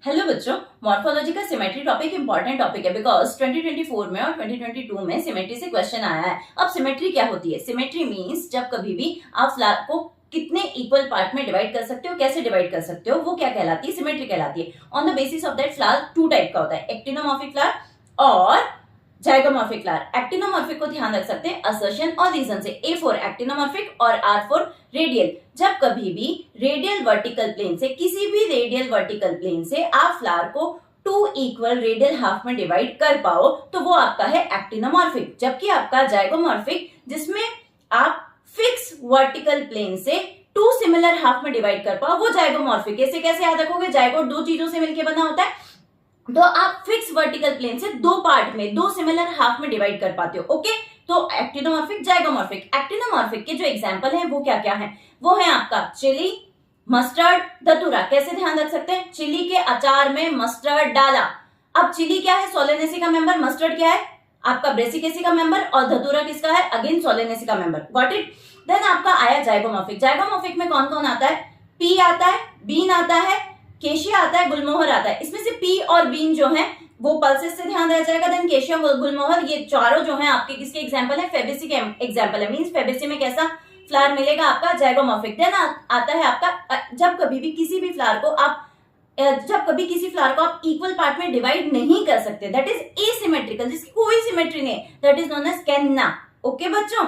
Hello बच्चों, morphology का symmetry topic important topic है बिकॉज 2024 में और 2022 में सिमेट्री से क्वेश्चन आया है। अब सिमेट्री क्या होती है? सिमेट्री मींस जब कभी भी आप फ्लैग को कितने इक्वल पार्ट में डिवाइड कर सकते हो, कैसे डिवाइड कर सकते हो, वो क्या कहलाती है? सिमेट्री कहलाती है। On the basis of that flag two type का होता है, एक्टिनोमॉर्फिक फ्लैग और जाइगोमॉर्फिक फ्लैग। एक्टिनोमॉर्फिक को ध्यान रख सकते हैं असर्शन और रीजन से। ए फॉर एक्टिनोमॉर्फिक और आर फॉर रेडियल। जब कभी भी रेडियल वर्टिकल प्लेन से, किसी भी रेडियल वर्टिकल प्लेन से आप फ्लावर को टू इक्वल रेडियल हाफ में डिवाइड कर पाओ तो वो आपका है एक्टिनोमॉर्फिक। जबकि आपका जाइगोमॉर्फिक, जिसमें आप फिक्स वर्टिकल प्लेन से टू सिमिलर हाफ में डिवाइड कर पाओ, वो जाइगोमॉर्फिक। ऐसे कैसे याद रखोगे? जाइगो दो चीजों से मिलकर बना होता है, तो आप फिक्स वर्टिकल प्लेन से दो पार्ट में, दो सिमिलर हाफ में डिवाइड कर पाते हो। ओके, तो एक्टिनोमॉर्फिक, जाइगोमॉर्फिक। एक्टिनोमॉर्फिक के जो एग्जांपल हैं वो क्या क्या हैं? वो है आपका चिली, मस्टर्ड, धतूरा। कैसे ध्यान रख सकते हैं? चिली के अचार में मस्टर्ड डाला। अब चिली क्या है? सोलेनेसी का मेंबर। मस्टर्ड क्या है? आपका ब्रेसिकेसी का मेंबर। और धतूरा किसका है? अगेन सोलेनेसी का मेंबर। Got it? देन आपका आया जाइगोमॉर्फिक। जाइगोमॉर्फिक में कौन कौन आता है? पी आता है, बीन आता है, केशिया आता है, गुलमोहर आता है। इसमें से पी और बीन जो है वो पल्सेस से ध्यान रह जाएगा। देन केशिया, गुलमोहर, ये चारों जो है आपके किसके एग्जांपल है? फेबेसी के एग्जांपल है। मींस फेबेसी में कैसा फ्लावर मिलेगा? आपका जाइगोमॉर्फिक। देन आता है आपका जब कभी भी किसी भी फ्लावर को आप इक्वल पार्ट में डिवाइड नहीं कर सकते, दैट इज एसिमेट्रिकल, जिसकी कोई सिमेट्री नहीं, दैट इज नोन एज कैन्ना। ओके बच्चों,